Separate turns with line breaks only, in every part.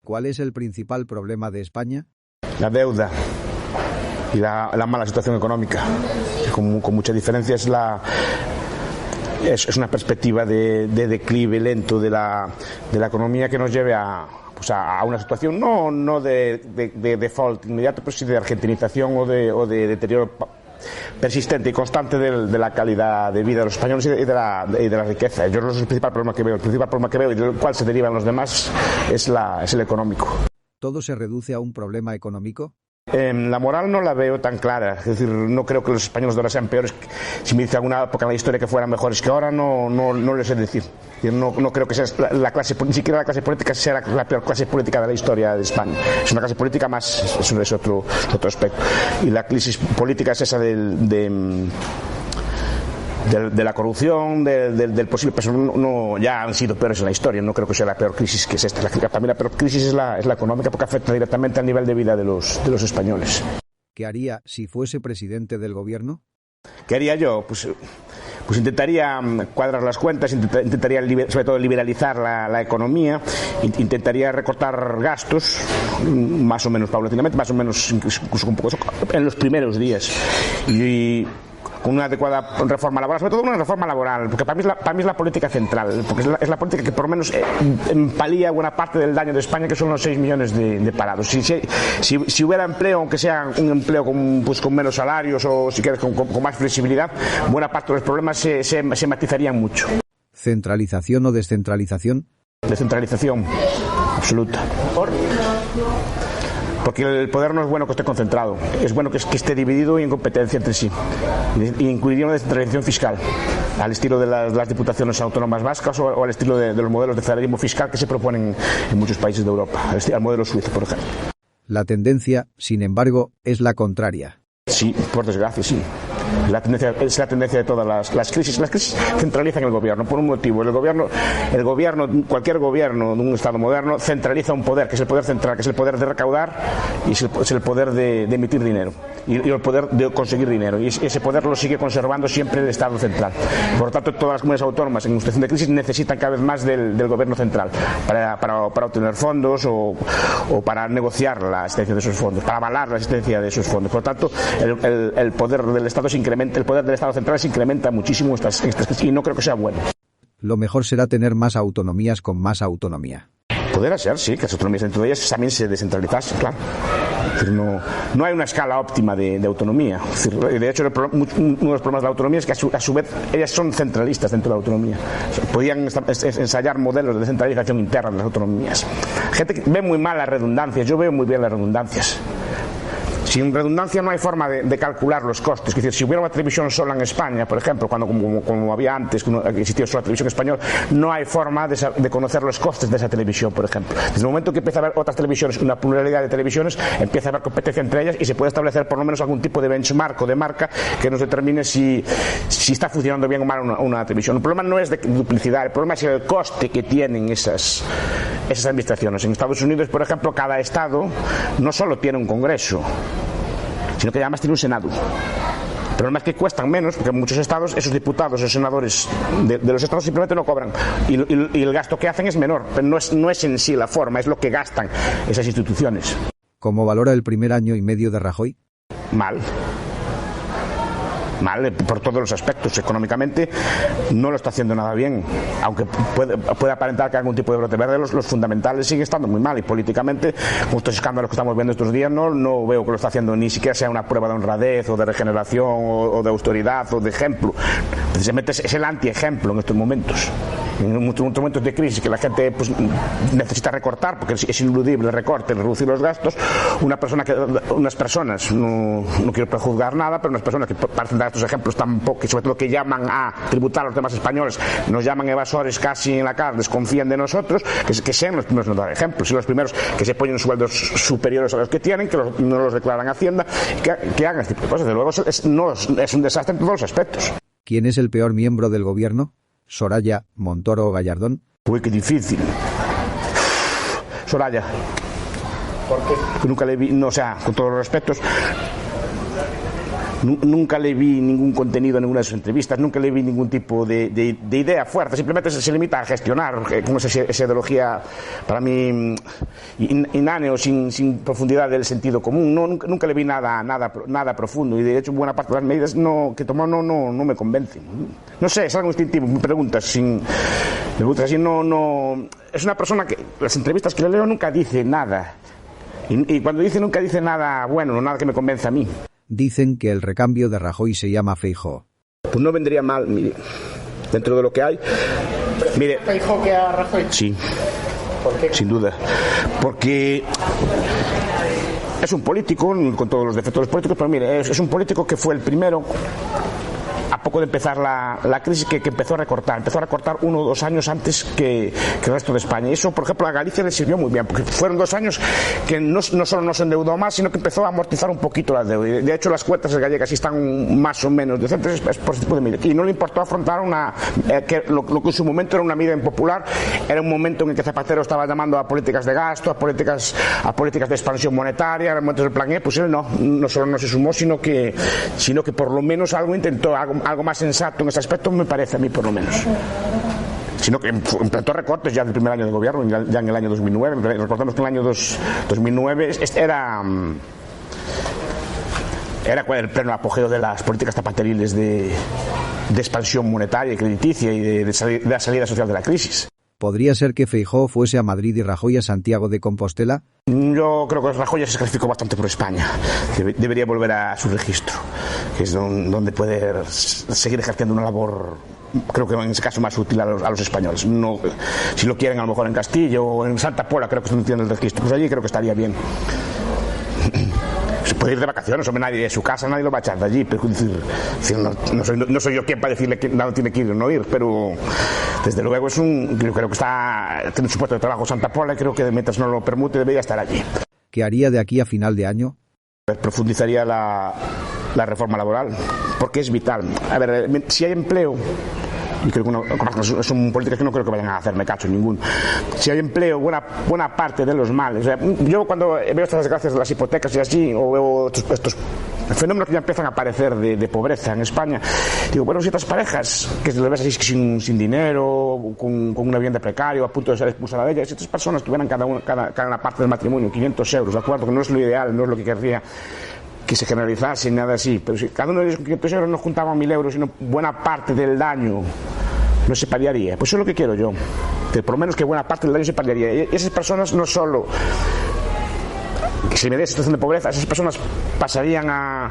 ¿Cuál es el principal problema de España?
La deuda y la mala situación económica. Con mucha diferencia es una perspectiva de declive lento de la economía que nos lleve a una situación no de default inmediato, pero sí de argentinización o de deterioro persistente y constante de la calidad de vida de los españoles y de la riqueza. Yo no es el principal problema que veo. El principal problema que veo y del cual se derivan los demás es el económico.
¿Todo se reduce a un problema económico?
La moral no la veo tan clara, es decir, no creo que los españoles de ahora sean peores. Si me dice alguna época en la historia que fueran mejores que ahora, no lo sé decir. No creo que sea ni siquiera la clase política sea la peor clase política de la historia de España. Es una clase política más, eso es otro aspecto. Y la crisis política es esa de la corrupción, del posible, pero no ya han sido peores en la historia. No creo que sea la peor crisis que es esta. Para mí la peor crisis es la económica, porque afecta directamente al nivel de vida de los españoles.
¿Qué haría si fuese presidente del gobierno?
¿Qué haría yo? Pues intentaría cuadrar las cuentas, intentaría sobre todo liberalizar la economía, intentaría recortar gastos más o menos paulatinamente, más o menos incluso un poco en los primeros días, y con una adecuada reforma laboral, sobre todo una reforma laboral, porque para mí es la política central, porque es la política que por lo menos palía buena parte del daño de España, que son los 6 millones de parados. Si hubiera empleo, aunque sea un empleo con menos salarios o si quieres con más flexibilidad, buena parte de los problemas se matizarían mucho.
¿Centralización o descentralización?
Descentralización absoluta. Porque el poder no es bueno que esté concentrado, es bueno que esté dividido y en competencia entre sí. Y incluiría una descentralización fiscal, al estilo de las diputaciones autónomas vascas o al estilo de los modelos de federalismo fiscal que se proponen en muchos países de Europa, al modelo suizo, por ejemplo.
La tendencia, sin embargo, es la contraria.
Sí, por desgracia, sí. Es la tendencia de todas las crisis. Las crisis centralizan el gobierno por un motivo. Cualquier gobierno de un Estado moderno centraliza un poder, que es el poder central, que es el poder de recaudar y es el poder de emitir dinero y el poder de conseguir dinero. Y ese poder lo sigue conservando siempre el Estado central. Por lo tanto, todas las comunidades autónomas en situación de crisis necesitan cada vez más del gobierno central para obtener fondos o para negociar la existencia de esos fondos, para avalar la existencia de esos fondos. Por lo tanto, el poder del Estado el poder del Estado central se incrementa muchísimo y no creo que sea bueno.
Lo mejor será tener más autonomías con más autonomía.
Podrá ser, sí, que las autonomías entre ellas también se descentralizasen, claro. Es decir, no hay una escala óptima de autonomía. Es decir, de hecho, uno de los problemas de la autonomía es que a su vez ellas son centralistas dentro de la autonomía. O sea, podían ensayar modelos de descentralización interna de las autonomías. Gente que ve muy mal las redundancias, yo veo muy bien las redundancias. Sin redundancia no hay forma de calcular los costes. Es decir, si hubiera una televisión sola en España, por ejemplo, como había antes, que existía solo la televisión española, no hay forma de conocer los costes de esa televisión, por ejemplo. Desde el momento que empieza a haber otras televisiones, una pluralidad de televisiones, empieza a haber competencia entre ellas y se puede establecer por lo menos algún tipo de benchmark o de marca que nos determine si está funcionando bien o mal una televisión. El problema no es de duplicidad, el problema es el coste que tienen esas administraciones. En Estados Unidos, por ejemplo, cada estado no solo tiene un congreso, sino que además tiene un senado. El problema es que cuestan menos, porque en muchos estados esos diputados, esos senadores de los estados simplemente no cobran. Y el gasto que hacen es menor, pero no es en sí la forma, es lo que gastan esas instituciones.
¿Cómo valora el primer año y medio de Rajoy?
Mal, por todos los aspectos. Económicamente no lo está haciendo nada bien, aunque puede aparentar que hay algún tipo de brote verde. Los fundamentales siguen estando muy mal, y políticamente, con estos escándalos que estamos viendo estos días, no veo que lo está haciendo ni siquiera sea una prueba de honradez o de regeneración o de autoridad o de ejemplo. Precisamente es el antiejemplo en estos momentos. En muchos momentos de crisis que la gente necesita recortar, porque es ineludible el recorte, reducir los gastos. Unas personas, no quiero prejuzgar nada, pero unas personas que parecen dar estos ejemplos tampoco, que sobre todo que llaman a tributar a los demás españoles, nos llaman evasores casi en la cara, desconfían de nosotros, que sean los primeros en dar ejemplos, y los primeros que se ponen sueldos superiores a los que tienen, que no los declaran a Hacienda, que hagan este tipo de cosas. De luego es un desastre en todos los aspectos.
¿Quién es el peor miembro del gobierno? ¿Soraya, Montoro o Gallardón?
Uy, qué difícil. Soraya. ¿Por qué? Nunca le vi, con todos los respetos. Nunca le vi ningún contenido en ninguna de sus entrevistas, nunca le vi ningún tipo de idea fuerte, simplemente se limita a gestionar con esa ideología para mí ináneo, sin profundidad del sentido común. Nunca le vi nada profundo, y de hecho buena parte de las medidas que tomó no me convencen. No sé, es algo instintivo, me preguntas así, no. Es una persona que las entrevistas que le leo nunca dice nada, y cuando dice nunca dice nada bueno, nada que me convenza a mí.
Dicen que el recambio de Rajoy se llama Feijóo.
Pues no vendría mal, mire, dentro de lo que hay. Mire,
¿Feijóo que a Rajoy?
Sí.
¿Por qué?
Sin duda. Porque es un político, con todos los defectos de los políticos, pero mire, es un político que fue el primero, a poco de empezar la crisis, que empezó a recortar 1 o 2 años antes que el resto de España. Y eso, por ejemplo, a Galicia le sirvió muy bien, porque fueron 2 años que no solo no se endeudó más, sino que empezó a amortizar un poquito la deuda. De hecho, las cuentas gallegas sí están más o menos decentes, es por ese tipo de medidas. Y no le importó afrontar lo que en su momento era una medida impopular. Era un momento en el que Zapatero estaba llamando a políticas de gasto, a políticas de expansión monetaria, a momentos del plan E. Pues él no solo no se sumó, sino que por lo menos algo intentó, algo más sensato en ese aspecto, me parece a mí, por lo menos. Sino que implantó recortes ya del primer año de gobierno, ya en el año 2009. Recordemos que en el año 2009 era el pleno apogeo de las políticas zapateriles de expansión monetaria y crediticia y de la salida social de la crisis.
¿Podría ser que Feijóo fuese a Madrid y Rajoy a Santiago de Compostela?
Yo creo que Rajoy ya se sacrificó bastante por España. Debería volver a su registro, que es donde puede seguir ejerciendo una labor, creo que en ese caso más útil a los españoles. No, si lo quieren a lo mejor en Castillo o en Santa Pola, creo que es donde tienen el registro. Pues allí creo que estaría bien. Se puede ir de vacaciones, hombre, nadie de su casa, nadie lo va a echar de allí, pero no soy yo quien para decirle que no tiene que ir o no ir, pero desde luego creo que tiene su puesto de trabajo Santa Pola, y creo que mientras no lo permute debería estar allí.
¿Qué haría de aquí a final de año?
Profundizaría la reforma laboral, porque es vital. A ver, si hay empleo, y creo que son políticas que no creo que vayan a hacerme cacho ninguno. Si hay empleo, buena parte de los males. O sea, yo cuando veo estas desgracias de las hipotecas y así, o veo estos fenómenos que ya empiezan a aparecer de pobreza en España, digo, bueno, si estas parejas que se les ves así sin dinero, con una vivienda precaria, a punto de ser expulsada de ella, si estas personas tuvieran cada una parte del matrimonio 500 euros, ¿de acuerdo? Que no es lo ideal, no es lo que querría que se generalizase, nada así, pero si cada uno de ellos con 500 euros no juntaban 1.000 euros, sino buena parte del daño no se paliaría. Pues eso es lo que quiero yo, que por lo menos que buena parte del daño se paliaría. Y esas personas no solo que se me dé situación de pobreza, esas personas pasarían a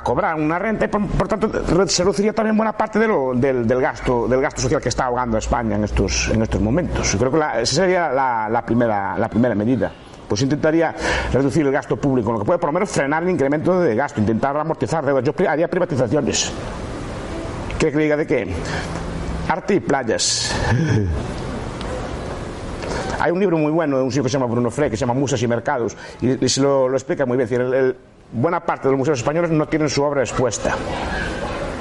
cobrar una renta y por tanto se reduciría también buena parte del gasto social que está ahogando a España en estos momentos. Yo creo que esa sería la primera medida. Pues intentaría reducir el gasto público, lo que puede por lo menos frenar el incremento de gasto, intentar amortizar deudas. Yo haría privatizaciones. ¿Qué que diga de qué? Arte y playas. Hay un libro muy bueno de un señor que se llama Bruno Frey, que se llama Musas y Mercados, y se lo explica muy bien. Es decir, buena parte de los museos españoles no tienen su obra expuesta.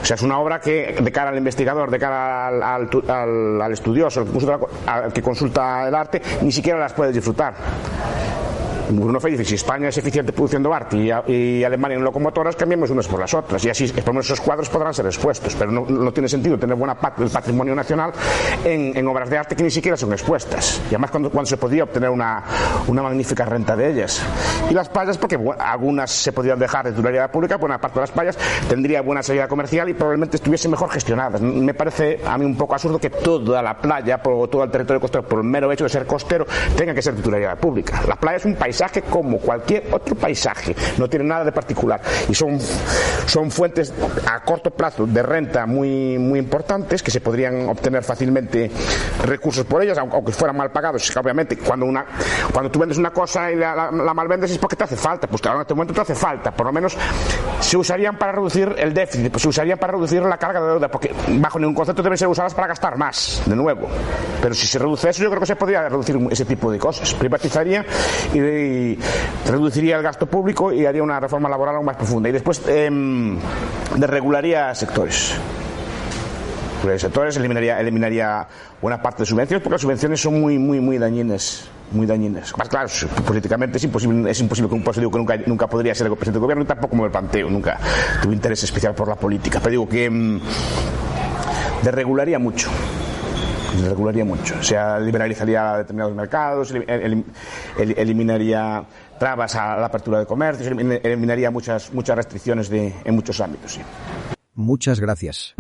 O sea, es una obra que, de cara al investigador, de cara al estudioso, al que consulta el arte, ni siquiera las puede disfrutar. Bruno Frey dice, si España es eficiente produciendo arte y Alemania en locomotoras, cambiemos unas por las otras, y así por lo menos esos cuadros podrán ser expuestos, pero no tiene sentido tener buena parte del patrimonio nacional en obras de arte que ni siquiera son expuestas, y además cuando se podía obtener una magnífica renta de ellas. Y las playas, porque algunas se podían dejar de titularidad pública, buena parte de las playas tendría buena salida comercial y probablemente estuviesen mejor gestionadas. Me parece a mí un poco absurdo que toda la playa, todo el territorio costero, por el mero hecho de ser costero, tenga que ser titularidad pública. La playa es un paisaje como cualquier otro paisaje, no tiene nada de particular y son fuentes a corto plazo de renta muy, muy importantes, que se podrían obtener fácilmente recursos por ellas, aunque fueran mal pagados. Obviamente cuando tú vendes una cosa y la malvendes es porque te hace falta, pues claro, en este momento te hace falta, por lo menos se usarían para reducir el déficit, pues se usarían para reducir la carga de deuda, porque bajo ningún concepto deben ser usadas para gastar más, de nuevo. Pero si se reduce eso, yo creo que se podría reducir ese tipo de cosas. Privatizaría y reduciría el gasto público y haría una reforma laboral aún más profunda. Y después desregularía sectores. sectores, eliminaría buena parte de subvenciones, porque las subvenciones son muy dañinas. Más claro, políticamente es imposible, por eso digo que nunca podría ser el presidente del gobierno, y tampoco me lo planteo, nunca tuve interés especial por la política, pero digo que desregularía mucho. O sea, liberalizaría determinados mercados, eliminaría trabas a la apertura de comercios, eliminaría muchas restricciones en muchos ámbitos. Sí.
Muchas gracias.